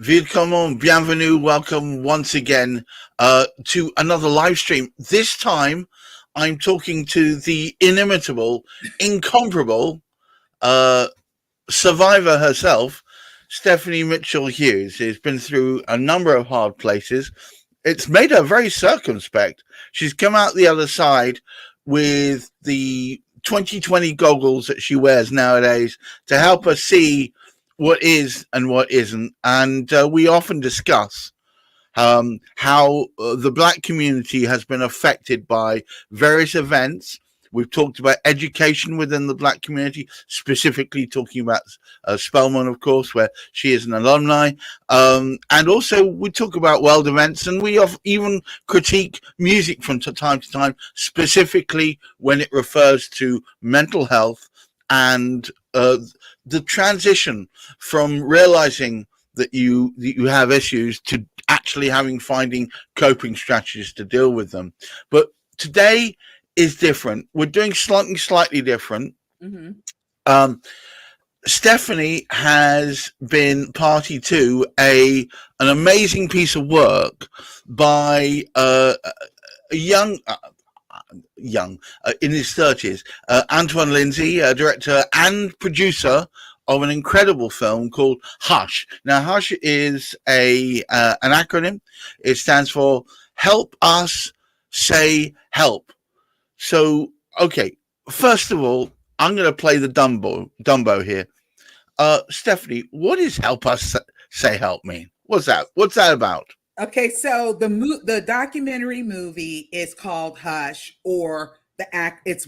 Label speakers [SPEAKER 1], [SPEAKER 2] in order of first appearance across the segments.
[SPEAKER 1] Willkommen, bienvenue, welcome once again to another live stream. This time, I'm talking to the inimitable, incomparable survivor herself, Stephanie Mitchell Hughes, who's been through a number of hard places. It's made her very circumspect. She's come out the other side with the 2020 goggles that she wears nowadays to help her see what is and what isn't. And we often discuss how the Black community has been affected by various events. We've talked about education within the Black community, specifically talking about Spelman, of course, where she is an alumni. And also we talk about world events, and we even critique music from time to time, specifically when it refers to mental health and the transition from realizing that you have issues to actually finding coping strategies to deal with them. But today is different. We're doing something slightly different. Mm-hmm. Stephanie has been party to an amazing piece of work by a young in his 30s, Antwon Lindsey, director and producer of an incredible film called Hush. Now, Hush is an acronym. It stands for Help Us Say Help. So, okay, first of all, I'm going to play the Dumbo here. Stephanie, what does Help Us Say Help mean? What's that about?
[SPEAKER 2] Okay, so the documentary movie is called Hush, or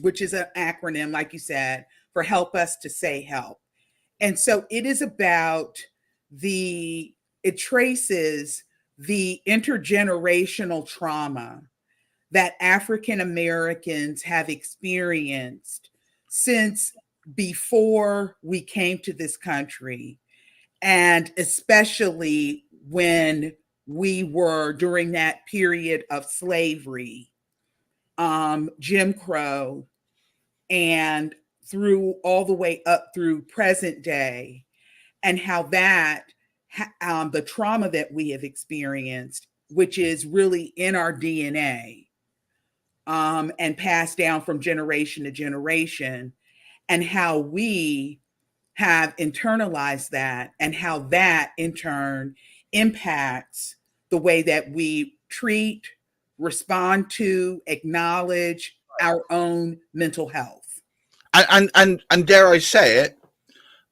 [SPEAKER 2] which is an acronym, like you said, for Help Us to Say Help. And so it is about it traces the intergenerational trauma that African Americans have experienced since before we came to this country, and especially when we were during that period of slavery, Jim Crow, and through all the way up through present day, and how that the trauma that we have experienced, which is really in our DNA, and passed down from generation to generation, and how we have internalized that, and how that in turn impacts the way that we treat, respond to, acknowledge our own mental health.
[SPEAKER 1] And dare I say it,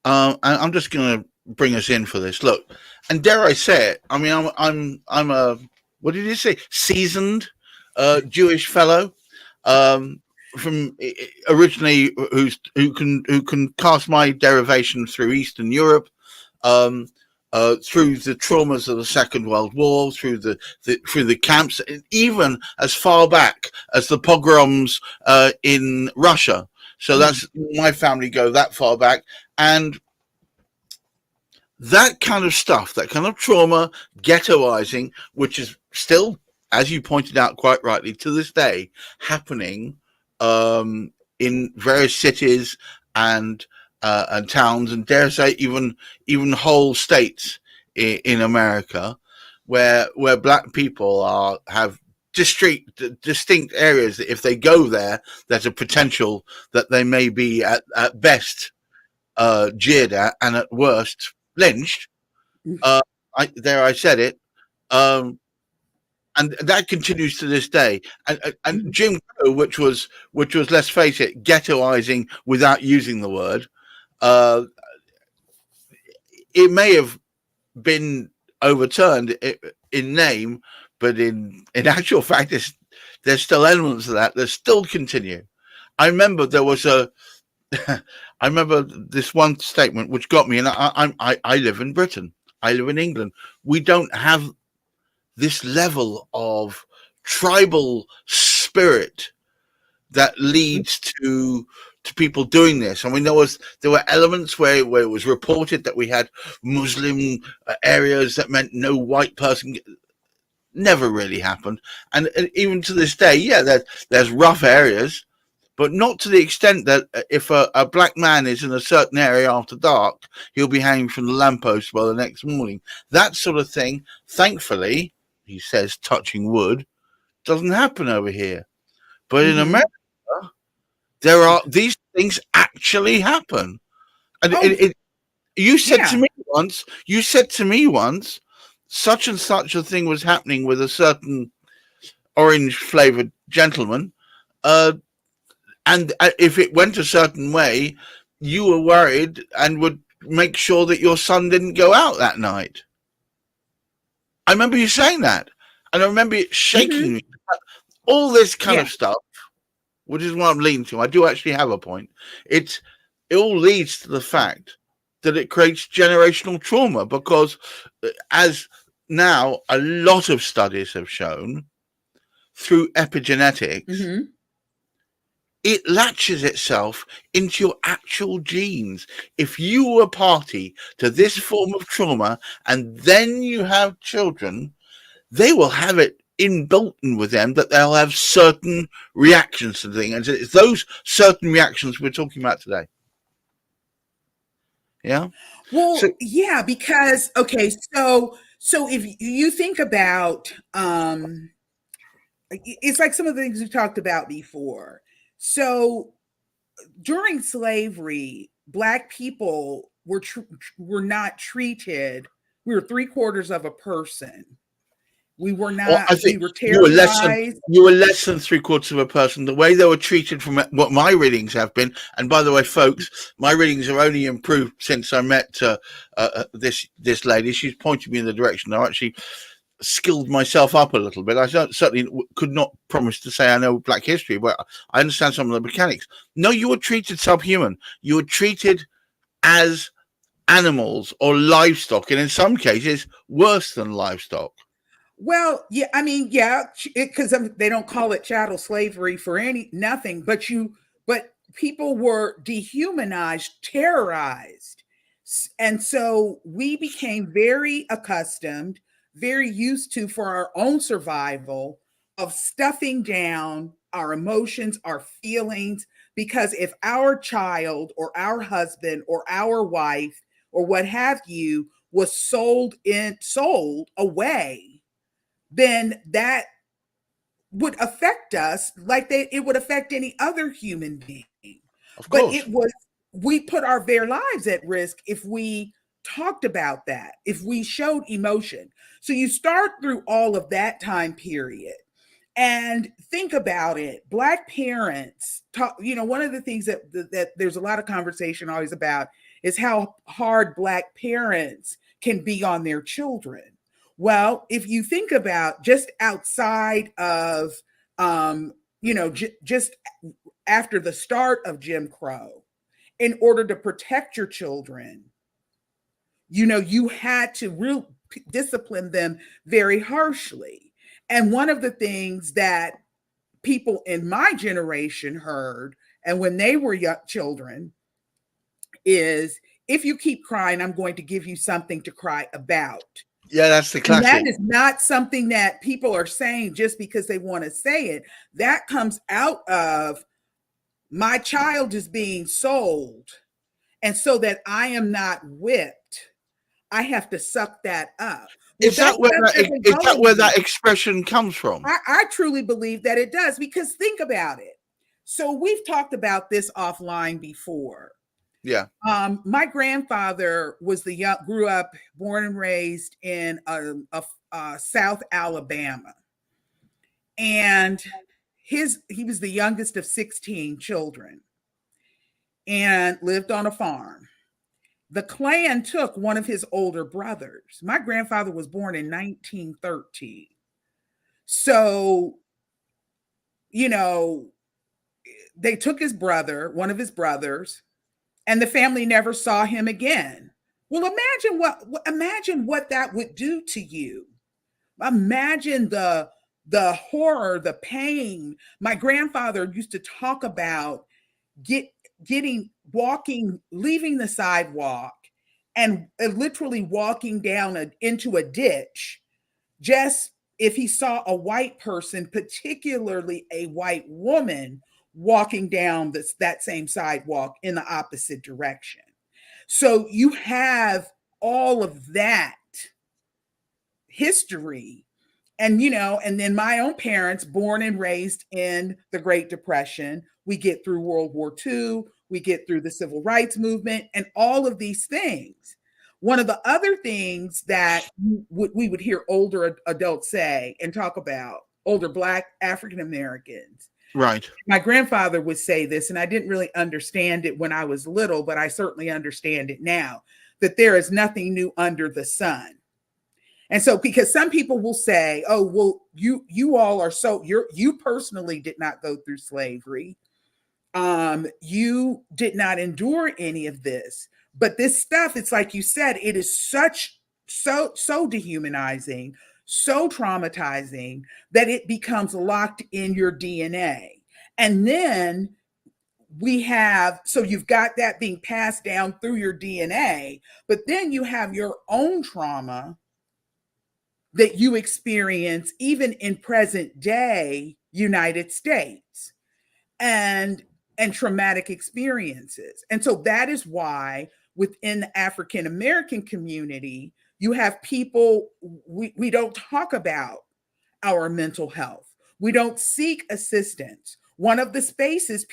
[SPEAKER 1] I'm just going to bring us in for this. Look, and dare I say it, I mean, I'm a, what did you say, seasoned Jewish fellow, from originally who can cast my derivation through Eastern Europe, through the traumas of the Second World War, through the camps, even as far back as the pogroms in Russia. So that's my family go that far back, and that kind of stuff, that kind of trauma, ghettoizing, which is still, as you pointed out quite rightly, to this day happening in various cities and towns, and dare say even whole states in America, where Black people have distinct areas that if they go there, there's a potential that they may be at best jeered at, and at worst lynched. I said it. And that continues to this day. And Jim Crow, which was, let's face it, ghettoizing without using the word, it may have been overturned in name, but in actual fact, there's still elements of that still continue. I remember there was I remember this one statement which got me, and I live in Britain. I live in England. We don't have this level of tribal spirit that leads to people doing this. I mean, there were elements where it was reported that we had Muslim areas that meant no white person. Never really happened. And even to this day, yeah, there's rough areas, but not to the extent that if a black man is in a certain area after dark, he'll be hanging from the lamppost by the next morning. That sort of thing, thankfully, he says, touching wood, doesn't happen over here. But in
[SPEAKER 2] Mm-hmm.
[SPEAKER 1] America, there are these things actually happen. And
[SPEAKER 2] Oh,
[SPEAKER 1] you said
[SPEAKER 2] yeah.
[SPEAKER 1] to me once, such and such a thing was happening with a certain orange flavored gentleman. And if it went a certain way, you were worried and would make sure that your son didn't go out that night. I remember you saying that. And I remember it shaking
[SPEAKER 2] Mm-hmm.
[SPEAKER 1] me. All this kind
[SPEAKER 2] Yeah.
[SPEAKER 1] of stuff, which is what I'm leaning to. I do actually have a point. It all leads to the fact that it creates generational trauma because, as now a lot of studies have shown through epigenetics,
[SPEAKER 2] Mm-hmm.
[SPEAKER 1] it latches itself into your actual genes. If you were party to this form of trauma and then you have children, they will have it inbuilt in with them that they'll have certain reactions to things. And it's those certain reactions we're talking about today. Yeah. So
[SPEAKER 2] Well, yeah, because okay, so if you think about it's like some of the things we talked about before. So during slavery, black people were not treated. We were three-quarters of a person. We were
[SPEAKER 1] well,
[SPEAKER 2] not.
[SPEAKER 1] I
[SPEAKER 2] We
[SPEAKER 1] think
[SPEAKER 2] were terrorized.
[SPEAKER 1] you were less than three-quarters of a person. The way they were treated from what my readings have been, and by the way, folks, my readings have only improved since I met this lady. She's pointed me in the direction. I actually skilled myself up a little bit. I certainly could not promise to say I know Black history, but I understand some of the mechanics. No, you were treated subhuman. You were treated as animals or livestock, and in some cases, worse than livestock.
[SPEAKER 2] Well, yeah, I mean, yeah, because they don't call it chattel slavery for any nothing, but people were dehumanized, terrorized, and so we became very accustomed, very used to for our own survival of stuffing down our emotions, our feelings, because if our child or our husband or our wife or what have you was sold away, then that would affect us like it would affect any other human being.
[SPEAKER 1] Of
[SPEAKER 2] But
[SPEAKER 1] course.
[SPEAKER 2] it was we put our very lives at risk if we talked about that, if we showed emotion. So you start through all of that time period and think about it. Black parents talk, one of the things that there's a lot of conversation always about is how hard black parents can be on their children. Well, if you think about just outside of, just after the start of Jim Crow, in order to protect your children, you had to discipline them very harshly. And one of the things that people in my generation heard, and when they were young children, is if you keep crying, I'm going to give you something to cry about.
[SPEAKER 1] Yeah, that's the
[SPEAKER 2] And that
[SPEAKER 1] classic.
[SPEAKER 2] is not something that people are saying just because they want to say it. That comes out of my child is being sold. And so that I am not whipped, I have to suck that up. Well,
[SPEAKER 1] Is
[SPEAKER 2] that
[SPEAKER 1] that where
[SPEAKER 2] stuff doesn't
[SPEAKER 1] is
[SPEAKER 2] go
[SPEAKER 1] that where
[SPEAKER 2] anywhere.
[SPEAKER 1] that expression comes from?
[SPEAKER 2] I truly believe that it does, because think about it. So we've talked about this offline before.
[SPEAKER 1] Yeah.
[SPEAKER 2] My grandfather grew up, born and raised in South Alabama, and he was the youngest of 16 children, and lived on a farm. The Klan took one of his older brothers. My grandfather was born in 1913, so you know they took one of his brothers, and the family never saw him again. Well, imagine what that would do to you. Imagine the horror, the pain. My grandfather used to talk about get getting walking, leaving the sidewalk, and literally walking down into a ditch, just if he saw a white person, particularly a white woman, walking down that same sidewalk in the opposite direction. So you have all of that history. And, and then my own parents, born and raised in the Great Depression, we get through World War II, we get through the Civil Rights Movement, and all of these things. One of the other things that we would hear older adults say and talk about, older Black African Americans.
[SPEAKER 1] Right.
[SPEAKER 2] My grandfather would say this, and I didn't really understand it when I was little, but I certainly understand it now, that there is nothing new under the sun. And so, because some people will say, oh, well, you all are you personally did not go through slavery. You did not endure any of this. But this stuff, it's like you said, it is so dehumanizing, so traumatizing that it becomes locked in your DNA. And then so you've got that being passed down through your DNA, but then you have your own trauma that you experience even in present day United States and traumatic experiences. And so that is why within the African American community, you have people, we don't talk about our mental health. We don't seek assistance. One of the spaces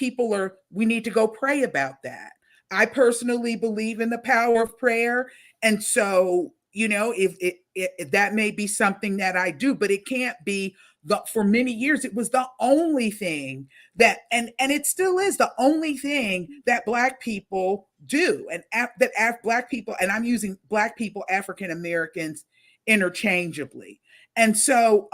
[SPEAKER 2] we need to go pray about that. I personally believe in the power of prayer. And so, if that may be something that I do, but it can't be for many years, it was the only thing that, and it still is the only thing that Black people do. And Black people, and I'm using Black people, African Americans interchangeably. And so,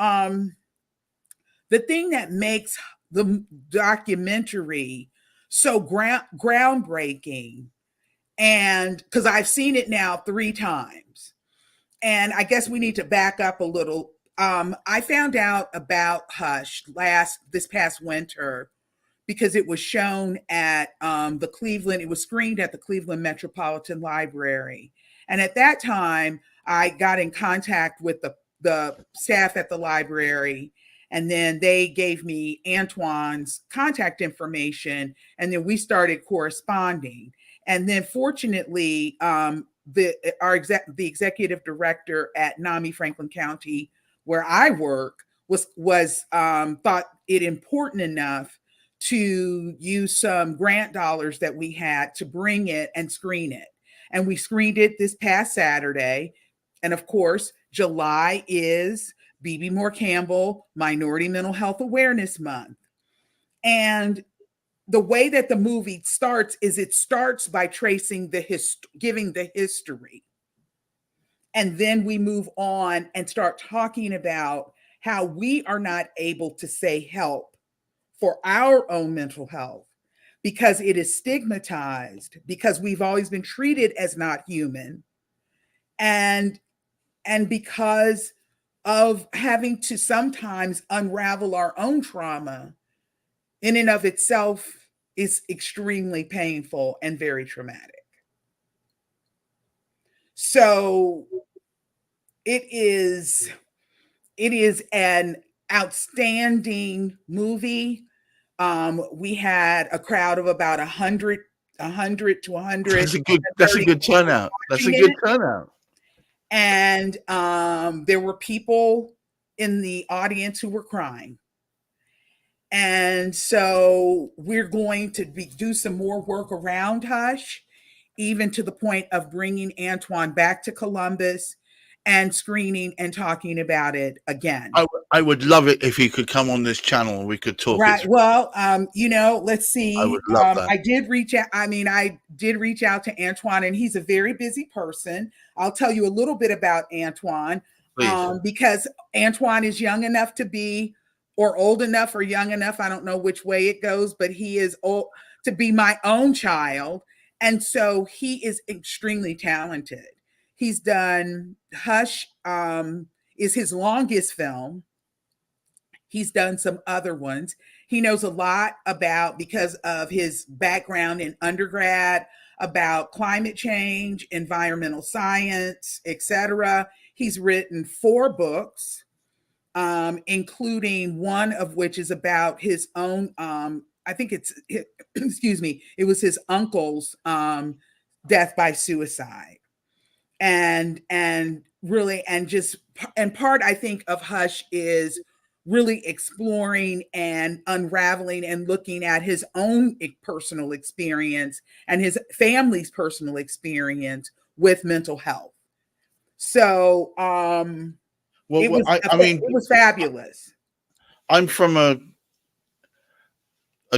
[SPEAKER 2] the thing that makes the documentary so groundbreaking, and because I've seen it now 3 times, and I guess we need to back up a little. I found out about Hush this past winter because it was shown at it was screened at the Cleveland Metropolitan Library. And at that time, I got in contact with the staff at the library, and then they gave me Antwon's contact information, and then we started corresponding. And then fortunately, the executive director at NAMI Franklin County, where I work, was thought it important enough to use some grant dollars that we had to bring it and screen it. And we screened it this past Saturday. And of course, July is BB Moore Campbell Minority Mental Health Awareness Month. And the way that the movie starts is it starts by tracing giving the history. And then we move on and start talking about how we are not able to say help for our own mental health because it is stigmatized, because we've always been treated as not human, and because of having to sometimes unravel our own trauma in and of itself is extremely painful and very traumatic. So it is an outstanding movie. We had a crowd of about 100 to 100.
[SPEAKER 1] That's a good turnout. That's a good turnout.
[SPEAKER 2] And there were people in the audience who were crying. And so we're going to do some more work around Hush, even to the point of bringing Antwon back to Columbus and screening and talking about it again.
[SPEAKER 1] I would love it if he could come on this channel and we could talk.
[SPEAKER 2] Right. Well, let's see.
[SPEAKER 1] I would love that.
[SPEAKER 2] I did reach out to Antwon, and he's a very busy person. I'll tell you a little bit about Antwon, because Antwon is young enough to be, or old enough or young enough, I don't know which way it goes, but he is old to be my own child. And so he is extremely talented. He's done Hush, is his longest film. He's done some other ones. He knows a lot because of his background in undergrad, about climate change, environmental science, etc. He's written 4 books, including one of which is about his own, I I think it's excuse me, it was his uncle's death by suicide. And really, and just, and part, I think, of Hush is really exploring and unraveling and looking at his own personal experience and his family's personal experience with mental health. So
[SPEAKER 1] Well, I mean,
[SPEAKER 2] it was fabulous.
[SPEAKER 1] I'm from a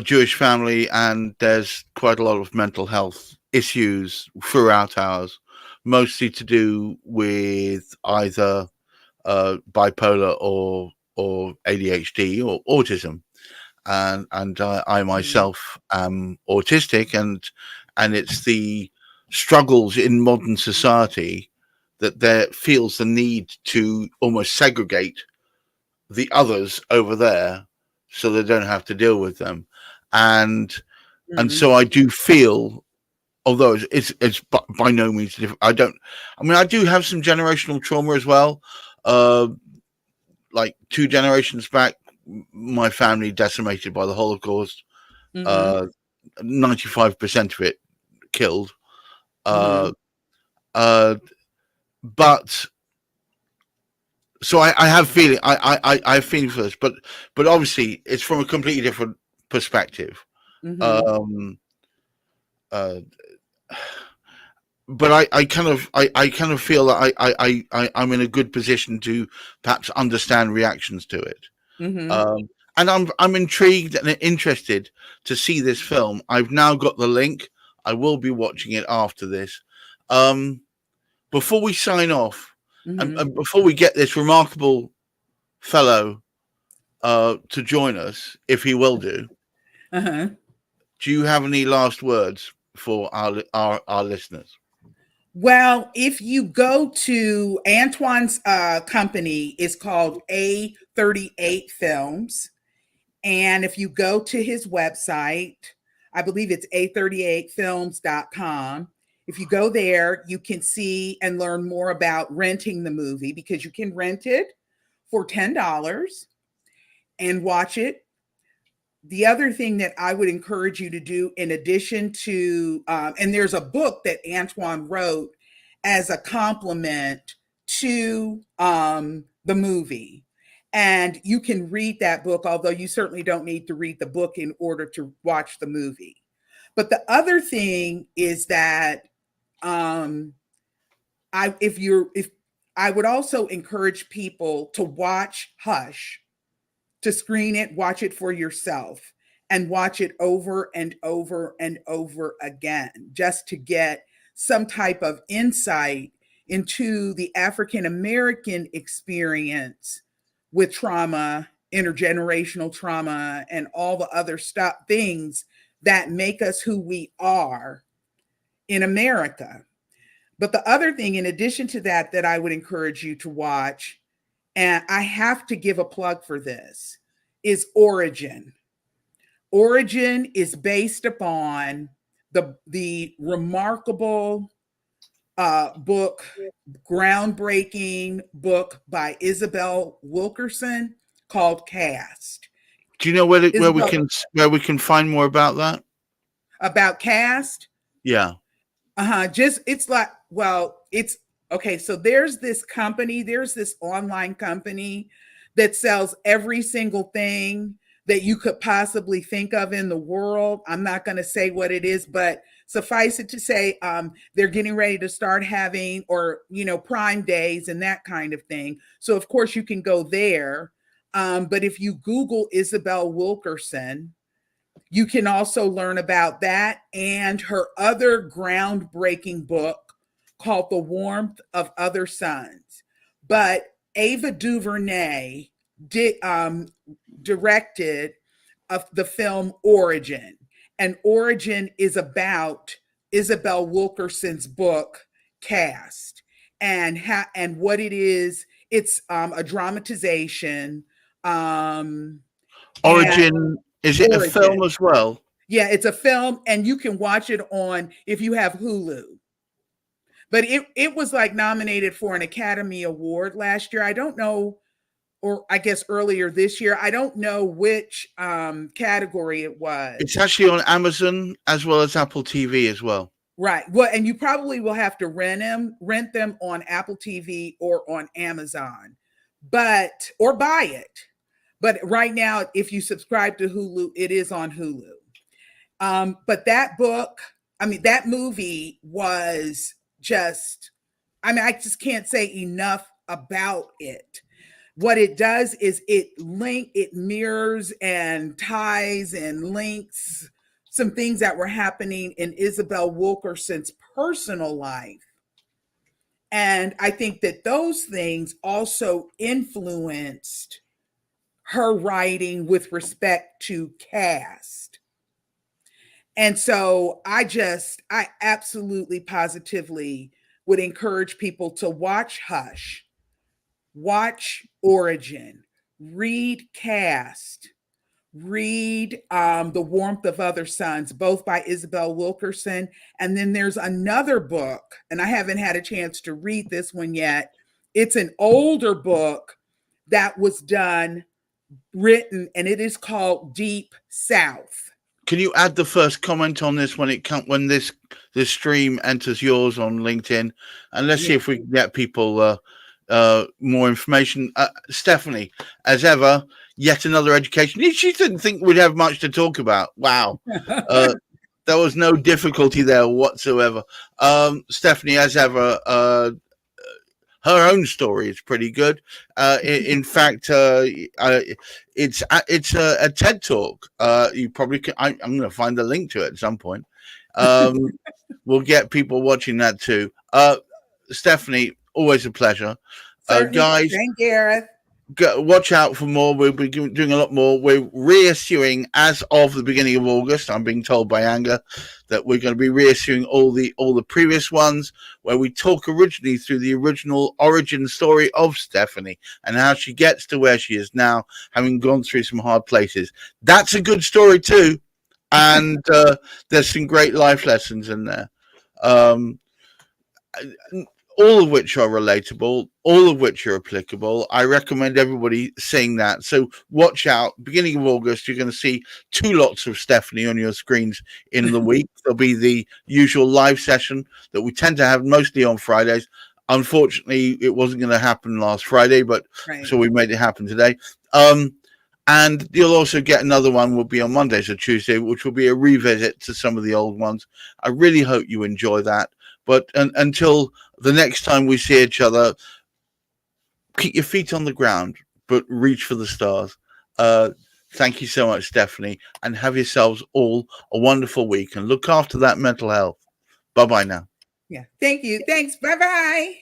[SPEAKER 1] Jewish family, and there's quite a lot of mental health issues throughout ours, mostly to do with either bipolar or ADHD or autism. And I
[SPEAKER 2] Mhm.
[SPEAKER 1] myself am autistic, and it's the struggles in modern society that there feels the need to almost segregate the others over there so they don't have to deal with them. And
[SPEAKER 2] Mhm.
[SPEAKER 1] so I do feel, although it's by no means different. I don't. I mean, I do have some generational trauma as well. Uh, like 2 generations back, my family decimated by the Holocaust.
[SPEAKER 2] Mhm.
[SPEAKER 1] Uh, 95% of it killed. Uh,
[SPEAKER 2] Mhm.
[SPEAKER 1] uh, but so I have feeling. I have feeling for this, but obviously it's from a completely different perspective.
[SPEAKER 2] Mhm.
[SPEAKER 1] Um, uh, but I kind of feel that I'm in a good position to perhaps understand reactions to it.
[SPEAKER 2] Mhm.
[SPEAKER 1] Um, and I'm intrigued and interested to see this film. I've now got the link. I will be watching it after this. Um, Before we sign off,
[SPEAKER 2] Mhm.
[SPEAKER 1] and before we get this remarkable fellow to join us, if he will
[SPEAKER 2] Uh-huh.
[SPEAKER 1] do you have any last words for our listeners?
[SPEAKER 2] Well, if you go to Antwon's company, is called A38 Films. And if you go to his website, I believe it's a38films.com. If you go there, you can see and learn more about renting the movie, because you can rent it for $10 and watch it. The other thing that I would encourage you to do, in addition to, and there's a book that Antwon wrote as a complement to the movie. And you can read that book, although you certainly don't need to read the book in order to watch the movie. But the other thing is that um, if I would also encourage people to watch Hush, to screen it, watch it for yourself, and watch it over and over and over again, just to get some type of insight into the African American experience with trauma, intergenerational trauma, and all the other stuff, things that make us who we are in America. But the other thing, in addition to that, that I would encourage you to watch, and I have to give a plug for this, is Origin. Origin is based upon the remarkable book, groundbreaking book by Isabel Wilkerson called Caste.
[SPEAKER 1] Do you know
[SPEAKER 2] Isabel,
[SPEAKER 1] where we can find more about that?
[SPEAKER 2] about Caste.
[SPEAKER 1] Yeah.
[SPEAKER 2] Just, it's like, well, it's okay. So there's this company, there's this online company that sells every single thing that you could possibly think of in the world. I'm not going to say what it is, but suffice it to say, they're getting ready to start having, or, Prime days and that kind of thing. So of course you can go there. But if you Google Isabel Wilkerson, you can also learn about that and her other groundbreaking book called The Warmth of Other Suns. But Ava DuVernay directed the film Origin. And Origin is about Isabel Wilkerson's book, Caste, and what it is. It's a dramatization. Um, and
[SPEAKER 1] Origin, is it a film
[SPEAKER 2] Origin.
[SPEAKER 1] as well?
[SPEAKER 2] Yeah, it's a film, and you can watch it on, if you have Hulu. But it was like nominated for an Academy Award last year. I don't know or I guess earlier this year. I don't know which category it was.
[SPEAKER 1] It's actually on Amazon as well as Apple TV as well.
[SPEAKER 2] Right. Well, and you probably will have to rent them on Apple TV or on Amazon, or buy it. But right now, if you subscribe to Hulu, it is on Hulu. But that book, that movie was just, I just can't say enough about it. What it does is it mirrors and ties and links some things that were happening in Isabel Wilkerson's personal life. And I think that those things also influenced her writing with respect to caste. And so I absolutely positively would encourage people to watch Hush, watch Origin, read Caste, read The Warmth of Other Suns, both by Isabel Wilkerson. And then there's another book, and I haven't had a chance to read this one yet. It's an older book that was written, and it is called Deep South.
[SPEAKER 1] Can you add the first comment on this when this stream enters yours on LinkedIn? And let's see if we can get people more information. Stephanie, as ever, yet another education. She didn't think we'd have much to talk about. Wow. There was no difficulty there whatsoever. Stephanie, as ever, her own story is pretty good. In fact, it's a TED Talk. You probably can, I'm going to find the link to it at some point. We'll get people watching that too. Stephanie, always a pleasure. Guys,
[SPEAKER 2] thank Gareth.
[SPEAKER 1] Watch out for more. We'll be doing a lot more. We're reissuing as of the beginning of August. I'm being told by Anga that we're going to be reissuing all the previous ones, where we talk originally through the original origin story of Stephanie and how she gets to where she is now, having gone through some hard places. That's a good story too, and there's some great life lessons in there. All of which are relatable, all of which are applicable. I recommend everybody seeing that. So watch out. Beginning of August, you're going to see 2 lots of Stephanie on your screens in the week. There'll be the usual live session that we tend to have mostly on Fridays. Unfortunately, it wasn't going to happen last Friday, but so we made it happen today. And you'll also get another one will be on Mondays or Tuesday, which will be a revisit to some of the old ones. I really hope you enjoy that. But until the next time we see each other, keep your feet on the ground, but reach for the stars. Thank you so much, Stephanie, and have yourselves all a wonderful week and look after that mental health. Bye-bye now.
[SPEAKER 2] Yeah. Thank you. Thanks. Bye-bye.